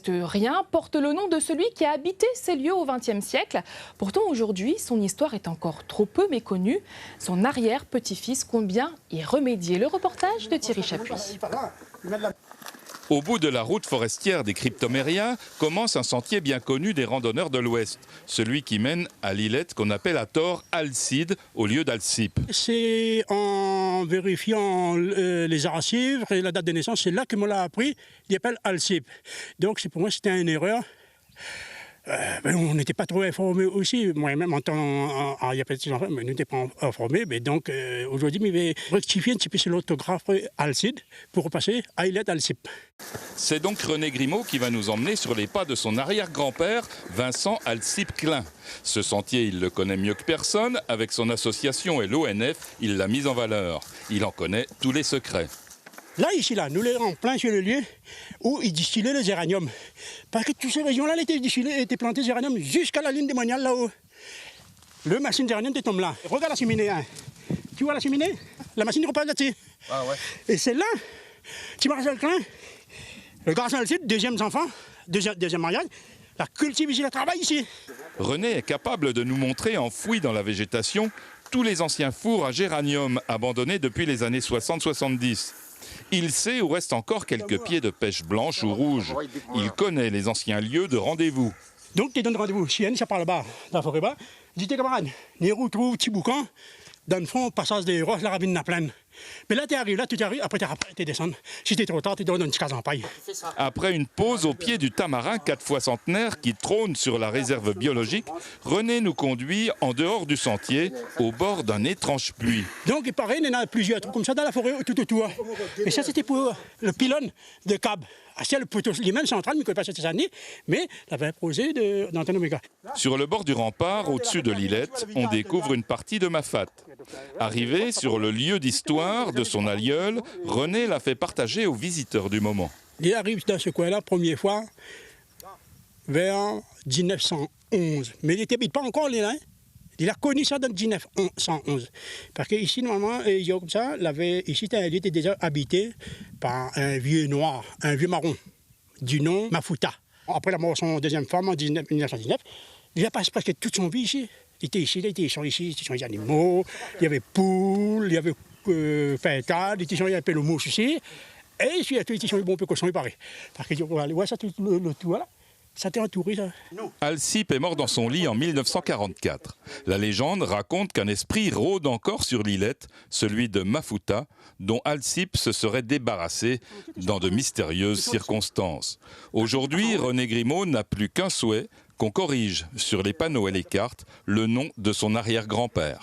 reste rien, porte le nom de celui qui a habité ces lieux au XXe siècle. Pourtant, aujourd'hui, son histoire est encore trop peu méconnue. Son arrière-petit-fils compte bien y remédier. Le reportage de Thierry Chapuis. Au bout de la route forestière des Cryptomériens commence un sentier bien connu des randonneurs de l'Ouest. Celui qui mène à l'îlette qu'on appelle à tort Alcide au lieu d'Alcippe. C'est en vérifiant les archives et la date de naissance, c'est là que me l'a appris, il appelle Alcippe. Donc pour moi c'était une erreur. On n'était pas trop informés aussi. Moi-même, en tant qu'enfant, nous n'étions pas informés. Mais donc, aujourd'hui, je vais rectifier un petit peu sur l'orthographe Alcide pour repasser à Ilette Alcippe. C'est donc René Grimaud qui va nous emmener sur les pas de son arrière-grand-père, Vincent Alcippe Klein. Ce sentier, il le connaît mieux que personne. Avec son association et l'ONF, il l'a mis en valeur. Il en connaît tous les secrets. Là, ici, là, nous sommes en plein sur le lieu où ils distillaient les géraniums. Parce que toutes ces régions-là étaient plantées de géraniums jusqu'à la ligne démoniale là-haut. Le machine de géranium tombe là. Regarde la cheminée. Hein. Tu vois la cheminée? La machine repasse là-dessus. Ah ouais. Et c'est là, tu marches le clin, le garçon le site, deuxième enfant, deuxième mariage, la cultive ici, la travaille ici. René est capable de nous montrer, enfoui dans la végétation, tous les anciens fours à géranium abandonnés depuis les années 60-70. Il sait où restent encore quelques pieds de pêche blanche ou rouge. Il connaît les anciens lieux de rendez-vous. Donc, tu donnes rendez-vous. Chienne, ça part là-bas, dans la forêt bas. Dis tes camarades, les roues trouvent petit boucan, dans le fond, passage des roches, la ravine n'a pleine. Mais là, tu arrives, après tu descends. Si tu es trop tard, tu dois dans une case en paille. Après une pause au pied du tamarin 4 fois centenaire qui trône sur la réserve biologique, René nous conduit en dehors du sentier, au bord d'un étrange puits. Donc, il paraît, il y en a plusieurs trucs comme ça dans la forêt tout autour. Et ça, c'était pour le pylône de câble. C'est le poteau, les mêmes centrales, mais ne connaît pas cette année, mais l'avait posé d'antenne Oméga. Sur le bord du rempart, au-dessus de l'îlette, on découvre une partie de Mafat. Arrivé sur le lieu d'histoire de son aïeul, René l'a fait partager aux visiteurs du moment. Il arrive dans ce coin-là, première fois, vers 1911. Mais il n'habite pas encore là. Il a connu ça dans 1911. Parce qu'ici, normalement, il y a comme ça, ici, il était déjà habité par un vieux noir, un vieux marron, du nom Mafuta. Après la mort de son deuxième femme en 1919, il a passé presque toute son vie ici. Il était ici, il était sur les animaux, il y avait poules, il y avait fêtades, il était sur un peu le mouche ici. Et il était sur les bons peu cochons, il paraît. Parce que vous allez voir ça, tout le tour là. Ça t'est entouré, ça. Alcippe est mort dans son lit en 1944. La légende raconte qu'un esprit rôde encore sur l'îlette, celui de Mafuta, dont Alcippe se serait débarrassé dans de mystérieuses circonstances. Aujourd'hui, René Grimaud n'a plus qu'un souhait, qu'on corrige sur les panneaux et les cartes le nom de son arrière-grand-père.